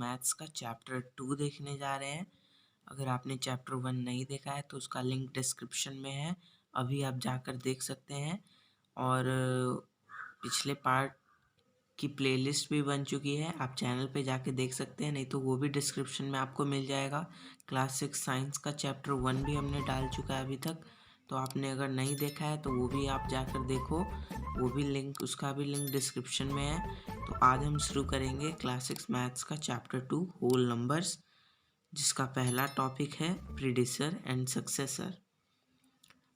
Maths का chapter 2 देखने जा रहे हैं। अगर आपने चैप्टर 1 नहीं देखा है तो उसका लिंक डिस्क्रिप्शन में है, अभी आप जाकर देख सकते हैं। और पिछले पार्ट की प्लेलिस्ट भी बन चुकी है, आप चैनल पे जाके देख सकते हैं, नहीं तो वो भी डिस्क्रिप्शन में आपको मिल जाएगा। क्लास 6 साइंस का चैप्टर 1 भी हमने डाल चुका है अभी तक, तो आपने अगर नहीं देखा है तो वो भी आप जाकर देखो, वो भी लिंक, उसका भी लिंक डिस्क्रिप्शन में है। तो आज हम शुरू करेंगे क्लास 6 मैथ्स का चैप्टर 2 होल नंबर्स, जिसका पहला टॉपिक है प्रीडिसर एंड सक्सेसर।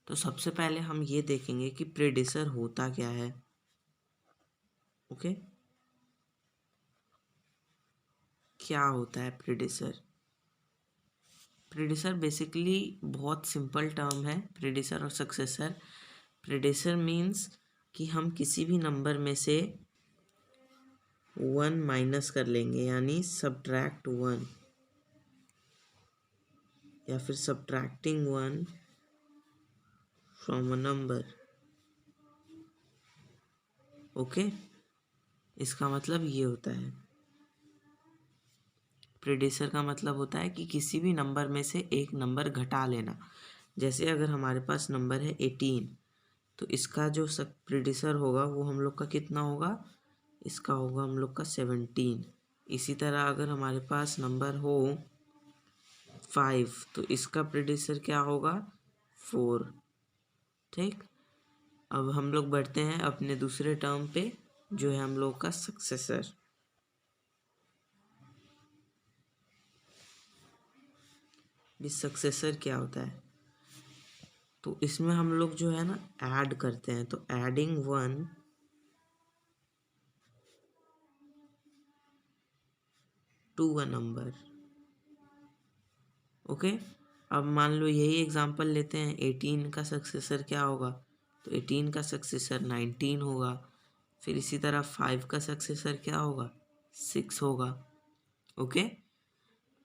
तो सबसे पहले हम ये देखेंगे कि प्रीडिसर होता क्या है। ओके, क्या होता है प्रीडिसर? प्रीडिसर बेसिकली बहुत सिंपल टर्म है, प्रीडिसर और सक्सेसर। प्रीडिसर मीन्स कि हम किसी भी नंबर में से 1 माइनस कर लेंगे, यानी सब्ट्रैक्ट 1, या फिर subtracting 1 from a number. Okay, इसका मतलब ये होता है। प्रीडिसर का मतलब होता है कि किसी भी नंबर में से एक नंबर घटा लेना। जैसे अगर हमारे पास नंबर है 18, तो इसका जो प्रीडिसर होगा वो हम लोग का कितना होगा? इसका होगा हम लोग का 17। इसी तरह अगर हमारे पास नंबर हो 5, तो इसका प्रीडिसर क्या होगा? 4। ठीक, अब हम लोग बढ़ते हैं अपने दूसरे टर्म पे, जो है हम लोग का सक्सेसर। इस सक्सेसर क्या होता है? तो इसमें हम लोग जो है ना ऐड करते हैं, तो adding 1 to a number. Okay, अब मान लो यही एग्जांपल लेते हैं, 18 का सक्सेसर क्या होगा? तो 18 का सक्सेसर 19 होगा। फिर इसी तरह 5 का सक्सेसर क्या होगा? 6 होगा। ओके,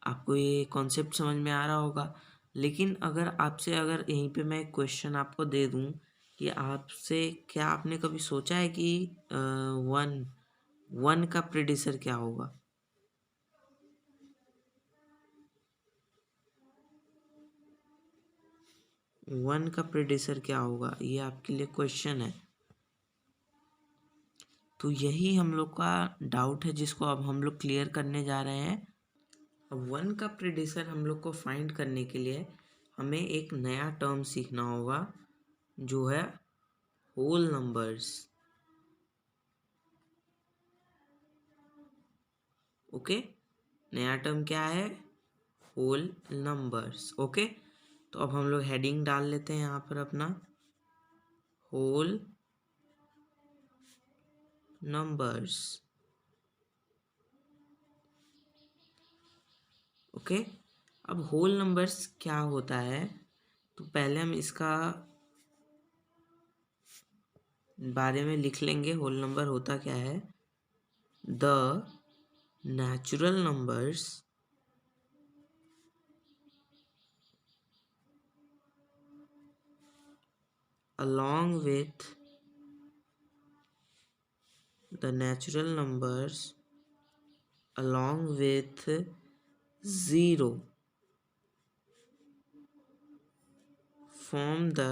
आपको ये कॉन्सेप्ट समझ में आ रहा होगा। लेकिन अगर यहीं पे मैं एक क्वेश्चन आपको दे दूं कि आपसे, क्या आपने कभी सोचा है कि 1 का प्रीडिसर क्या होगा? 1 का प्रीडिसर क्या होगा, ये आपके लिए क्वेश्चन है। तो यही हम लोग का डाउट है, जिसको अब हम लोग क्लियर करने जा रहे हैं। अब 1 का प्रीडिसर हम लोग को फाइंड करने के लिए हमें एक नया टर्म सीखना होगा, जो है होल नंबर्स। ओके, नया टर्म क्या है? Whole numbers. ओके, तो अब हम लोग हेडिंग डाल लेते हैं यहाँ पर अपना, होल नंबर्स। ओके, अब होल नंबर्स क्या होता है, तो पहले हम इसका बारे में लिख लेंगे। होल नंबर होता क्या है? The natural numbers along with the natural numbers along with 0 form the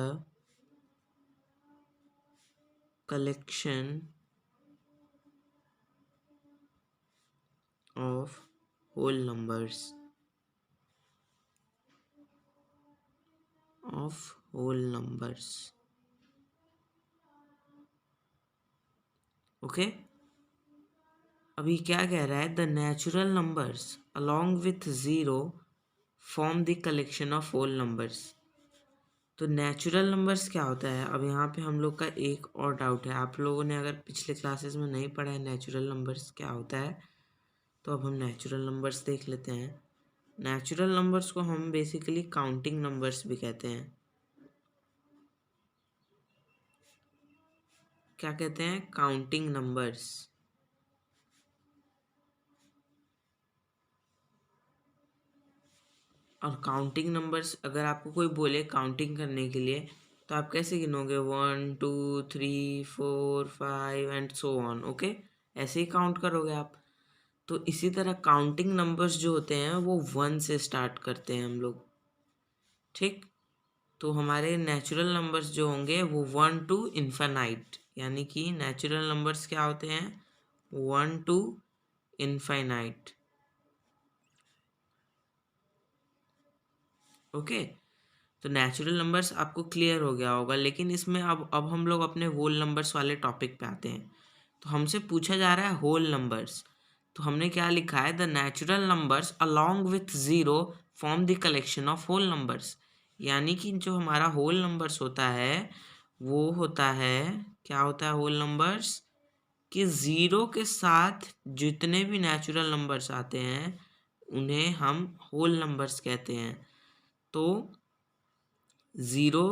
collection of whole numbers okay, अभी क्या कह रहा है? The natural numbers along with 0 form the collection of whole numbers. तो नेचुरल नंबर्स क्या होता है? अब यहाँ पे हम लोग का एक और डाउट है, आप लोगों ने अगर पिछले क्लासेस में नहीं पढ़ा है नेचुरल नंबर्स क्या होता है, तो अब हम नेचुरल नंबर्स देख लेते हैं। नेचुरल नंबर्स को हम बेसिकली काउंटिंग नंबर्स भी कहते हैं। क्या कहते हैं? Counting numbers. और काउंटिंग नंबर्स, अगर आपको कोई बोले काउंटिंग करने के लिए, तो आप कैसे गिनोगे? 1 2 3 4 5 एंड सो ऑन। ओके, ऐसे ही काउंट करोगे आप। तो इसी तरह काउंटिंग नंबर्स जो होते हैं वो 1 से स्टार्ट करते हैं हम लोग, ठीक। तो हमारे नेचुरल नंबर्स जो होंगे वो 1 टू इन्फानाइट, यानी कि नेचुरल नंबर्स क्या होते हैं, 1 टू इनफाइनाइट। ओके, तो नेचुरल नंबर्स आपको क्लियर हो गया होगा, लेकिन इसमें अब हम लोग अपने होल नंबर्स वाले टॉपिक पे आते हैं। तो हमसे पूछा जा रहा है होल नंबर्स, तो हमने क्या लिखा है, the natural numbers along with zero form the collection of whole numbers. यानी कि जो हमारा होल नंबर्स होता है वो होता है, क्या होता है होल नंबर्स, कि ज़ीरो के साथ जितने भी नेचुरल नंबर्स आते हैं उन्हें हम होल नंबर्स कहते हैं। तो zero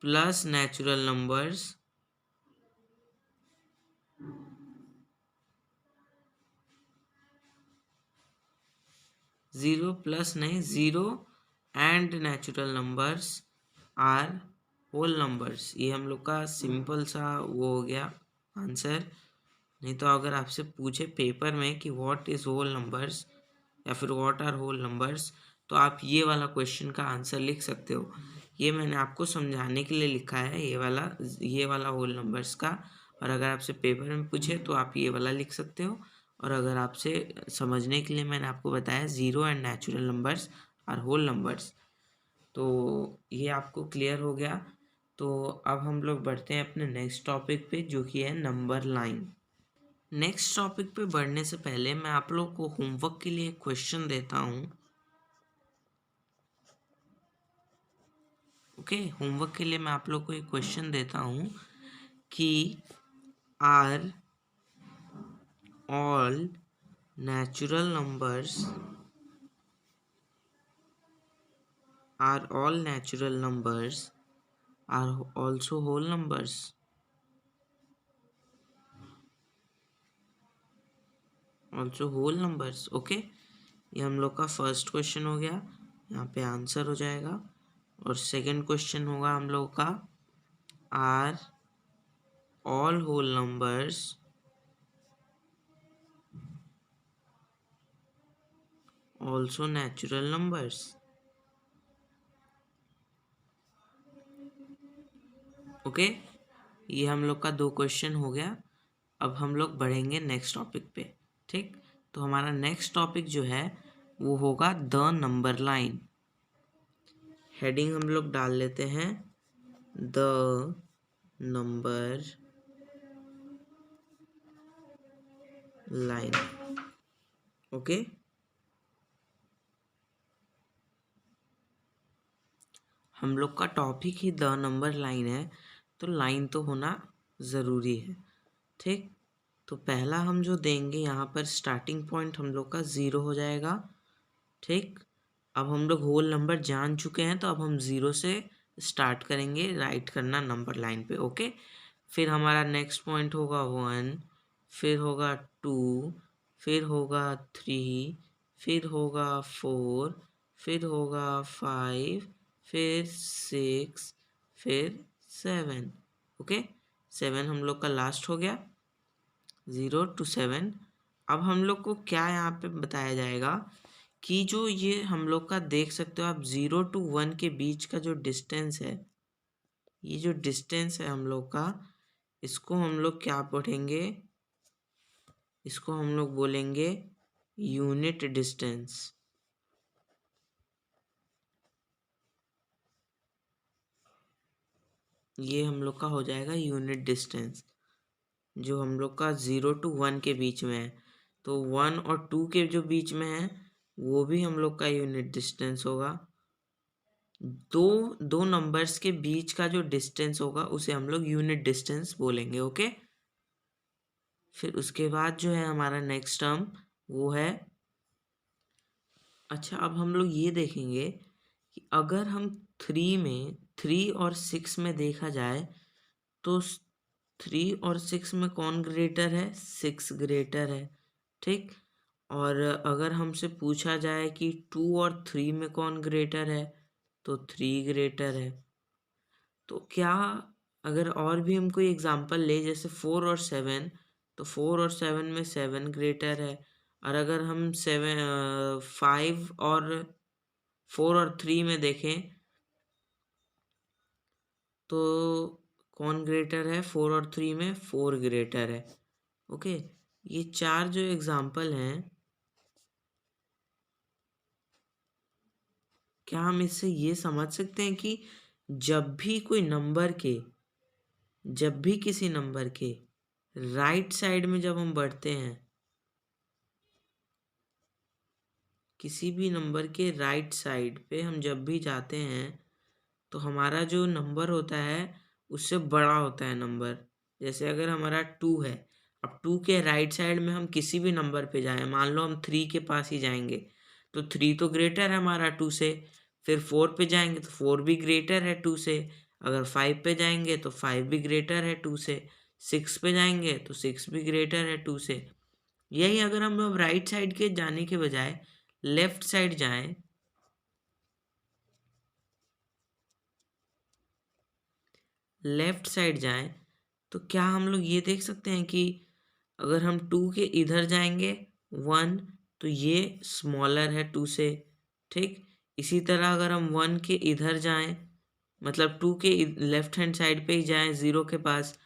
plus natural numbers zero plus नहीं, zero and natural numbers are whole numbers. ये हम लोग का सिंपल सा वो हो गया आंसर। नहीं तो अगर आपसे पूछे पेपर में कि व्हाट इज़ होल नंबर्स या फिर व्हाट आर होल नंबर्स, तो आप ये वाला क्वेश्चन का आंसर लिख सकते हो। ये मैंने आपको समझाने के लिए लिखा है, ये वाला होल नंबर्स का। और अगर आपसे पेपर में पूछे तो आप ये वाला लिख सकते हो। और अगर आपसे समझने के लिए मैंने आपको बताया zero and natural numbers are whole numbers, तो ये आपको क्लियर हो गया। तो अब हम लोग बढ़ते हैं अपने नेक्स्ट टॉपिक पे, जो कि है नंबर लाइन। नेक्स्ट टॉपिक पे बढ़ने से पहले मैं आप लोग को होमवर्क के लिए एक क्वेश्चन देता हूँ। ओके, होमवर्क के लिए मैं आप लोग को एक क्वेश्चन देता हूँ कि are all natural numbers are also whole numbers. Also whole numbers, okay. ये हम लोग का फर्स्ट क्वेश्चन हो गया, यहाँ पे आंसर हो जाएगा। और सेकंड क्वेश्चन होगा हम लोग का, are all whole numbers also natural numbers. Okay, ये हम लोग का दो क्वेश्चन हो गया। अब हम लोग बढ़ेंगे नेक्स्ट टॉपिक पे, ठीक। तो हमारा नेक्स्ट टॉपिक जो है वो होगा द नंबर लाइन। हेडिंग हम लोग डाल लेते हैं द नंबर लाइन। ओके, हम लोग का topic he the number line है, तो लाइन तो होना ज़रूरी है, ठीक। तो पहला हम जो देंगे यहाँ पर स्टार्टिंग पॉइंट हम लोग का ज़ीरो हो जाएगा, ठीक। अब हम लोग होल नंबर जान चुके हैं, तो अब हम ज़ीरो से स्टार्ट करेंगे राइट करना नंबर लाइन पे, ओके। फिर हमारा नेक्स्ट पॉइंट होगा 1, फिर होगा 2, फिर होगा 3, फिर होगा 4, फिर होगा 5, फिर 6, फिर 7, ओके। 7 हम लोग का लास्ट हो गया, 0 to 7। अब हम लोग को क्या यहाँ पे बताया जाएगा कि जो ये हम लोग का देख सकते हो आप 0 to 1 के बीच का जो डिस्टेंस है, ये जो डिस्टेंस है हम लोग का, इसको हम लोग क्या पढ़ेंगे, इसको हम लोग बोलेंगे यूनिट डिस्टेंस। ये हम लोग का हो जाएगा यूनिट डिस्टेंस, जो हम लोग का 0 to 1 के बीच में है। तो 1 और 2 के जो बीच में है वो भी हम लोग का यूनिट डिस्टेंस होगा। दो दो नंबर्स के बीच का जो डिस्टेंस होगा उसे हम लोग यूनिट डिस्टेंस बोलेंगे, ओके। फिर उसके बाद जो है हमारा नेक्स्ट टर्म वो है, अच्छा अब हम लोग ये देखेंगे कि अगर हम 3 और 6 में देखा जाए तो 3 और 6 में कौन ग्रेटर है, 6 ग्रेटर है, ठीक। और अगर हमसे पूछा जाए कि 2 और 3 में कौन ग्रेटर है, तो 3 ग्रेटर है। तो क्या, अगर और भी हम कोई एग्जांपल ले जैसे 4 और 7, तो 4 और 7 में 7 ग्रेटर है। और अगर हम 5 और 4 और 3 में देखें तो कौन ग्रेटर है? 4 और 3 में 4 ग्रेटर है। ओके, ये 4 जो एग्जाम्पल हैं, क्या हम इससे ये समझ सकते हैं कि जब भी किसी नंबर के राइट साइड में जब हम बढ़ते हैं, किसी भी नंबर के राइट साइड पे हम जब भी जाते हैं तो हमारा जो नंबर होता है उससे बड़ा होता है नंबर। जैसे अगर हमारा 2 है, अब 2 के राइट साइड में हम किसी भी नंबर पे जाएं, मान लो हम 3 के पास ही जाएंगे तो 3 तो ग्रेटर है हमारा 2 से। फिर 4 पे जाएंगे तो 4 भी ग्रेटर है 2 से। अगर 5 पे जाएंगे तो 5 भी ग्रेटर है 2 से। 6 पे जाएंगे तो 6 भी ग्रेटर है 2 से। यही अगर हम अब राइट साइड के जाने के बजाय लेफ्ट साइड जाएं, तो क्या हम लोग ये देख सकते हैं कि अगर हम 2 के इधर जाएंगे 1, तो ये स्मॉलर है 2 से। ठीक, इसी तरह अगर हम 1 के इधर जाएं, मतलब 2 के लेफ्ट हैंड साइड पे ही जाएं 0 के पास,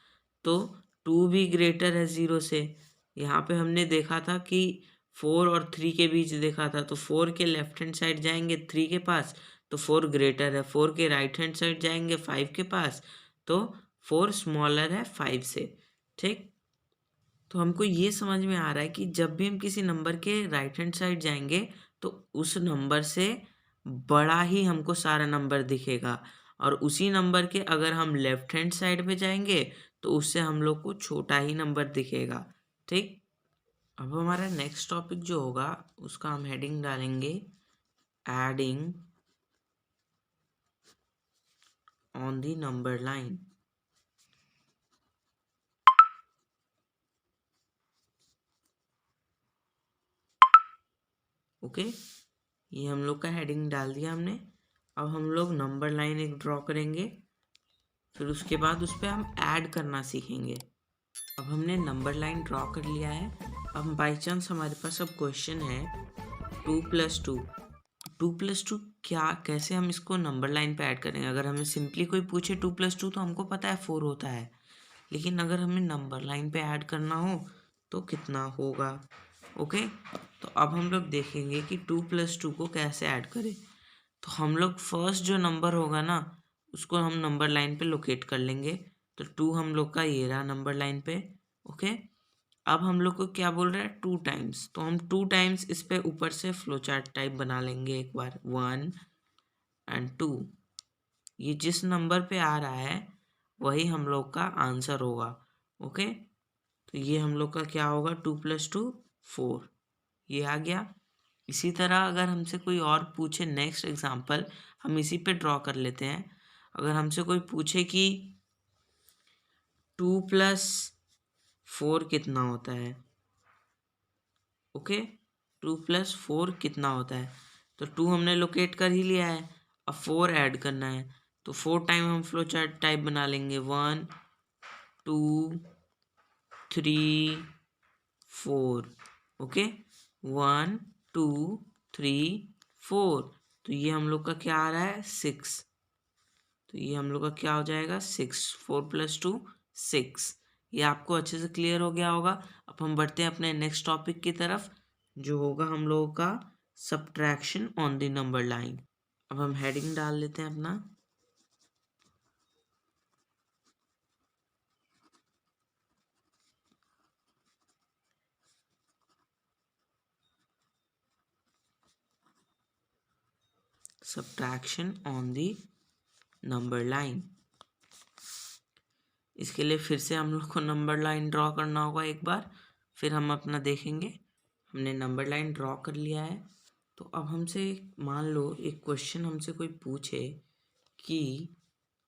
तो 2 भी ग्रेटर है 0 से। यहाँ पे हमने देखा था कि 4 और 3 के बीच देखा था, तो 4 के लेफ्ट हैंड साइड जाएंगे 3 के पास तो 4 ग्रेटर है। 4 के राइट हैंड साइड जाएंगे 5 के पास तो 4 स्मॉलर है 5 से। ठीक, तो हमको ये समझ में आ रहा है कि जब भी हम किसी नंबर के राइट हैंड साइड जाएंगे तो उस नंबर से बड़ा ही हमको सारा नंबर दिखेगा, और उसी नंबर के अगर हम लेफ्ट हैंड साइड पे जाएंगे तो उससे हम लोग को छोटा ही नंबर दिखेगा। ठीक, अब हमारा नेक्स्ट टॉपिक जो होगा उसका हम हेडिंग डालेंगे adding on the number line. Okay, ये हम लोग का हेडिंग डाल दिया हमने। अब हम लोग नंबर लाइन एक ड्रॉ करेंगे, फिर उसके बाद उस पर हम ऐड करना सीखेंगे। अब हमने नंबर लाइन ड्रॉ कर लिया है। अब बाई चांस हमारे पास अब क्वेश्चन है 2+2। 2+2 क्या, कैसे हम इसको नंबर लाइन पे ऐड करेंगे? अगर हमें सिंपली कोई पूछे 2+2 तो हमको पता है 4 होता है, लेकिन अगर हमें नंबर लाइन पे ऐड करना हो तो कितना होगा? ओके, तो अब हम लोग देखेंगे कि 2+2 को कैसे ऐड करें। तो हम लोग फर्स्ट जो नंबर होगा ना उसको हम नंबर लाइन पे लोकेट कर लेंगे। तो 2 हम लोग का ये रहा नंबर लाइन पे। ओके, अब हम लोग को क्या बोल रहा है 2 टाइम्स, तो हम 2 टाइम्स इस पे ऊपर से फ्लो चार्ट टाइप बना लेंगे एक बार, 1 एंड 2। ये जिस नंबर पे आ रहा है वही हम लोग का आंसर होगा। ओके, तो ये हम लोग का क्या होगा 2+2 4, ये आ गया। इसी तरह अगर हमसे कोई और पूछे, नेक्स्ट एग्जांपल हम इसी पे ड्रॉ कर लेते हैं। अगर हमसे कोई पूछे कि 2+4 कितना होता है, ओके, 2+4 कितना होता है, तो 2 हमने लोकेट कर ही लिया है। अब 4 ऐड करना है, तो 4 टाइम हम फ्लो चार्ट टाइप बना लेंगे, 1 2 3 4। ओके, 1 2 3 4, तो ये हम लोग का क्या आ रहा है 6। तो ये हम लोग का क्या हो जाएगा 6, 4+2 6। ये आपको अच्छे से क्लियर हो गया होगा। अब हम बढ़ते हैं अपने नेक्स्ट टॉपिक की तरफ जो होगा हम लोगों का subtraction on the number line. अब हम हेडिंग डाल लेते हैं अपना subtraction on the number line. इसके लिए फिर से हम लोग को नंबर लाइन ड्रॉ करना होगा एक बार, फिर हम अपना देखेंगे। हमने नंबर लाइन ड्रॉ कर लिया है। तो अब हमसे मान लो एक क्वेश्चन हमसे कोई पूछे कि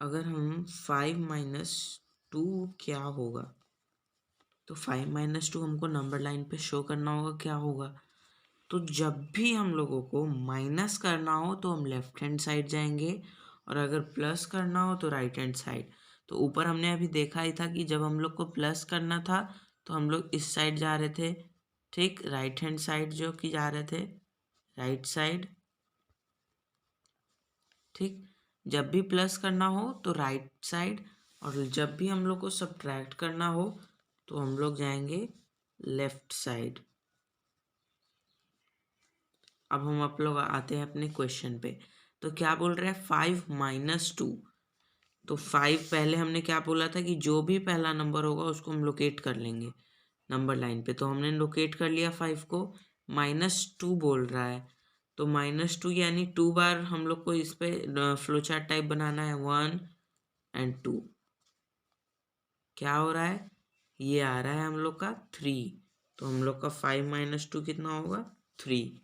अगर हम 5-2 क्या होगा, तो 5-2 हमको नंबर लाइन पे शो करना होगा क्या होगा। तो जब भी हम लोगों को माइनस करना हो तो हम लेफ्ट हैंड साइड जाएंगे, और अगर प्लस करना हो तो राइट हैंड साइड। तो ऊपर हमने अभी देखा ही था कि जब हम लोग को प्लस करना था तो हम लोग इस साइड जा रहे थे। ठीक, राइट हैंड साइड जो की जा रहे थे, राइट साइड। ठीक, जब भी प्लस करना हो तो राइट साइड, और जब भी हम लोग को सब्ट्रैक्ट करना हो तो हम लोग जाएंगे लेफ्ट साइड। अब हम आप लोग आते हैं अपने क्वेश्चन पे। तो क्या बोल रहे हैं, 5 - 2। तो 5 पहले हमने क्या बोला था कि जो भी पहला नंबर होगा उसको हम लोकेट कर लेंगे नंबर लाइन पे। तो हमने लोकेट कर लिया 5 को। -2 बोल रहा है, तो -2 यानी 2 बार हम लोग को इस पे फ्लो चार्ट टाइप बनाना है, 1 और 2। क्या हो रहा है, ये आ रहा है हम लोग का 3। तो हम लोग का 5 - 2 कितना होगा, 3।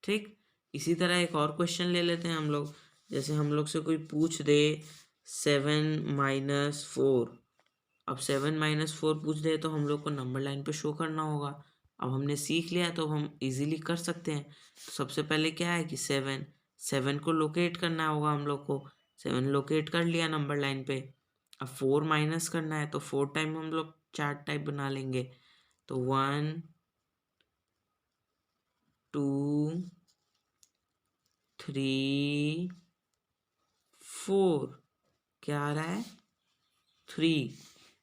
ठीक, इसी तरह एक और क्वेश्चन ले लेते हैं हम लोग। जैसे हम लोग से कोई पूछ दे 7 - 4। अब 7 - 4 पूछ दे तो हम लोग को नंबर लाइन पे शो करना होगा। अब हमने सीख लिया तो हम इजीली कर सकते हैं। तो सबसे पहले क्या है कि 7 को लोकेट करना होगा हम लोग को। 7 लोकेट कर लिया नंबर लाइन पे। अब 4 माइनस करना है, तो 4 टाइम हम लोग चार्ट टाइप बना लेंगे। तो 1 2 3 4, क्या आ रहा है, 3।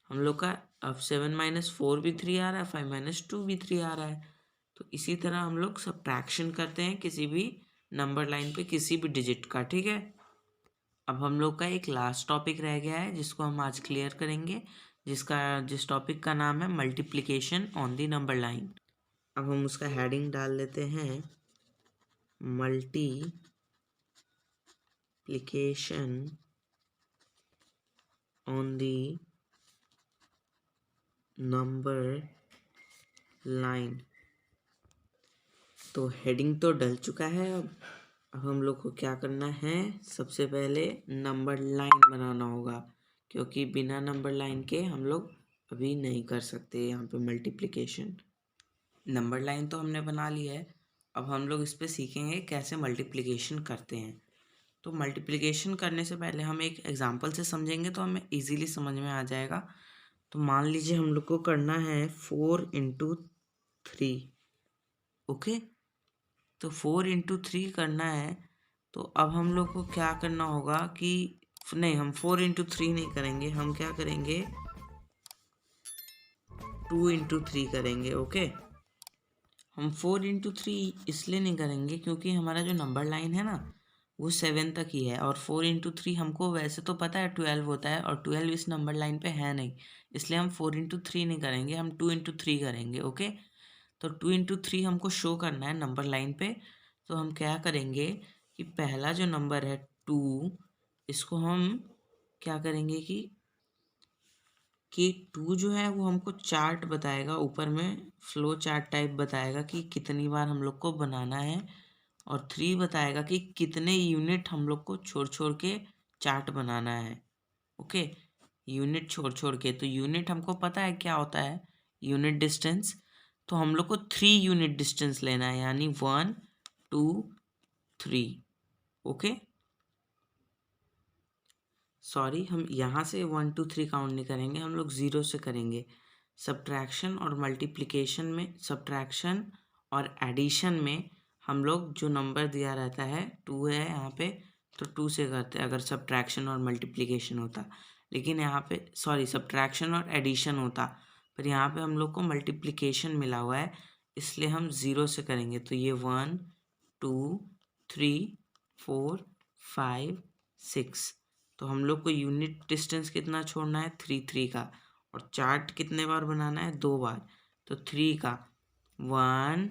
हम लोग का अब 7 - 4 भी 3 आ रहा है, 5 - 2 भी 3 आ रहा है। तो इसी तरह हम लोग सब्ट्रैक्शन करते हैं किसी भी नंबर लाइन पे किसी भी डिजिट का। ठीक है, अब हम लोग का एक लास्ट टॉपिक रह गया है जिसको हम आज क्लियर करेंगे, जिस टॉपिक का नाम है multiplication on the number line. अब हम उसका हेडिंग डाल लेते हैं, multiplication on the number line. तो हेडिंग तो डल चुका है। अब हम लोग को क्या करना है, सबसे पहले नंबर लाइन बनाना होगा, क्योंकि बिना नंबर लाइन के हम लोग अभी नहीं कर सकते यहाँ पे मल्टीप्लिकेशन। नंबर लाइन तो हमने बना ली है, अब हम लोग इस पे सीखेंगे कैसे मल्टीप्लिकेशन करते हैं। तो मल्टीप्लिकेशन करने से पहले हम एक एग्जांपल से समझेंगे तो हमें इजीली समझ में आ जाएगा। तो मान लीजिए हम लोग को करना है 4 × 3। ओके, तो 4 × 3 करना है। तो अब हम लोग को क्या करना होगा कि नहीं, हम 4 × 3 नहीं करेंगे, हम क्या करेंगे, 2 × 3 करेंगे। ओके, हम 4 × 3 इसलिए नहीं करेंगे क्योंकि हमारा जो नंबर लाइन है ना वो 7 तक ही है, और 4 × 3 हमको वैसे तो पता है 12 होता है, और 12 इस नंबर लाइन पे है नहीं, इसलिए हम 4 × 3 नहीं करेंगे, हम 2 × 3 करेंगे। ओके, तो 2 × 3 हमको शो करना है नंबर लाइन पे। तो हम क्या करेंगे कि पहला जो नंबर है 2, इसको हम क्या करेंगे कि 2 जो है वो हमको चार्ट बताएगा, ऊपर में फ्लो चार्ट टाइप बताएगा कि कितनी बार हम लोग को बनाना है, और 3 बताएगा कि कितने यूनिट हम लोग को छोड़ छोड़ के चार्ट बनाना है। ओके, यूनिट छोड़ छोड़ के, तो यूनिट हमको पता है क्या होता है, यूनिट डिस्टेंस। तो हम लोग को 3 यूनिट डिस्टेंस लेना है, यानी 1 2 3। ओके, सॉरी, हम यहाँ से 1 2 3 काउंट नहीं करेंगे, हम लोग 0 से करेंगे। सब्ट्रैक्शन और मल्टीप्लिकेशन में, सब्ट्रैक्शन और एडिशन में हम लोग जो नंबर दिया रहता है 2 है यहाँ पे, तो 2 से करते हैं अगर सब्ट्रैक्शन और मल्टीप्लिकेशन होता। लेकिन यहाँ पे सॉरी, सब्ट्रैक्शन और एडिशन होता, पर यहाँ पे हम लोग को मल्टीप्लिकेशन मिला हुआ है, इसलिए हम 0 से करेंगे। तो ये 1 2 3 4 5 6। तो हम लोग को यूनिट डिस्टेंस कितना छोड़ना है, 3 3 का, और चार्ट कितने बार बनाना है, 2 बार। तो 3 का 1,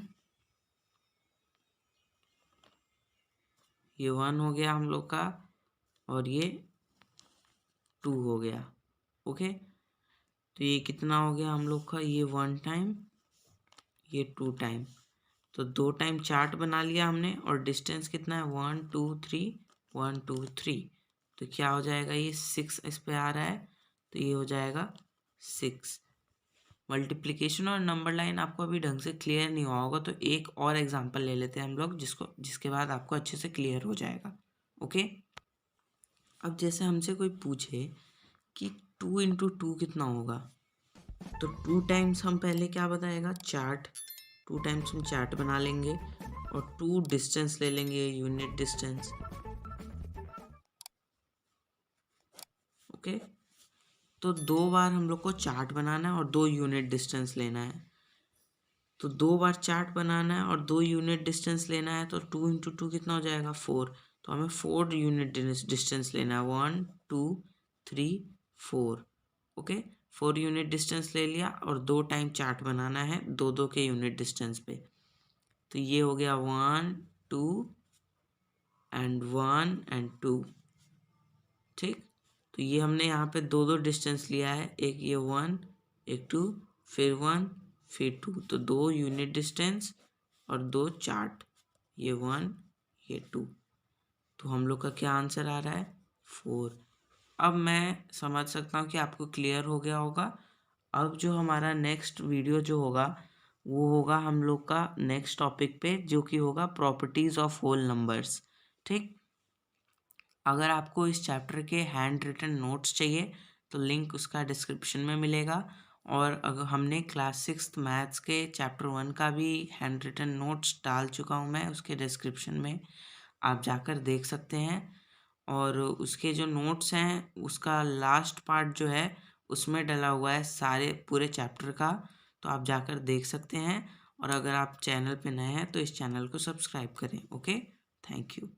ये 1 हो गया हम लोग का, और ये 2 हो गया। ओके, तो ये कितना हो गया हम लोग का, ये 1 टाइम, ये 2 टाइम। तो 2 टाइम चार्ट बना लिया हमने, और डिस्टेंस कितना है, 1 2 3 1 2 3। तो क्या हो जाएगा, ये 6 इस पे आ रहा है, तो ये हो जाएगा 6। मल्टीप्लिकेशन और नंबर लाइन आपको अभी ढंग से क्लियर नहीं हुआ होगा, तो एक और एग्जांपल ले लेते हैं हम लोग, जिसके बाद आपको अच्छे से क्लियर हो जाएगा। ओके, अब जैसे हमसे कोई पूछे कि 2 × 2 कितना होगा, तो 2 टाइम्स हम पहले क्या बताएगा, चार्ट। 2 टाइम्स हम चार्ट बना लेंगे और 2 डिस्टेंस ले लेंगे, यूनिट डिस्टेंस। ओके, तो 2 बार हम लोग को चार्ट बनाना है और 2 यूनिट डिस्टेंस लेना है। तो 2 बार चार्ट बनाना है और 2 यूनिट डिस्टेंस लेना है, तो 2 इंटू 2 कितना हो जाएगा, 4। तो हमें 4 यूनिट डिस्टेंस लेना है, 1 2 3 4। ओके, 4 यूनिट डिस्टेंस ले लिया और 2 टाइम चार्ट बनाना है 2 के यूनिट डिस्टेंस पे। तो ये हो गया 1 2 एंड 1 एंड 2। ठीक, तो ये हमने यहाँ पे 2 डिस्टेंस लिया है, एक ये 1 एक 2, फिर 1 फिर 2, तो 2 यूनिट डिस्टेंस और 2 चार्ट, ये 1 ये 2। तो हम लोग का क्या आंसर आ रहा है, 4। अब मैं समझ सकता हूँ कि आपको क्लियर हो गया होगा। अब जो हमारा नेक्स्ट वीडियो जो होगा वो होगा हम लोग का नेक्स्ट टॉपिक पे, जो कि होगा प्रॉपर्टीज ऑफ होल नंबर्स। ठीक, अगर आपको इस चैप्टर के हैंड रिटन नोट्स चाहिए तो लिंक उसका डिस्क्रिप्शन में मिलेगा। और अगर हमने क्लास 6 मैथ्स के चैप्टर 1 का भी हैंड रिटन नोट्स डाल चुका हूँ मैं उसके डिस्क्रिप्शन में, आप जाकर देख सकते हैं। और उसके जो नोट्स हैं उसका लास्ट पार्ट जो है उसमें डला हुआ है सारे पूरे चैप्टर का, तो आप जाकर देख सकते हैं। और अगर आप चैनल पे नए हैं तो इस चैनल को सब्सक्राइब करें। Okay, thank you.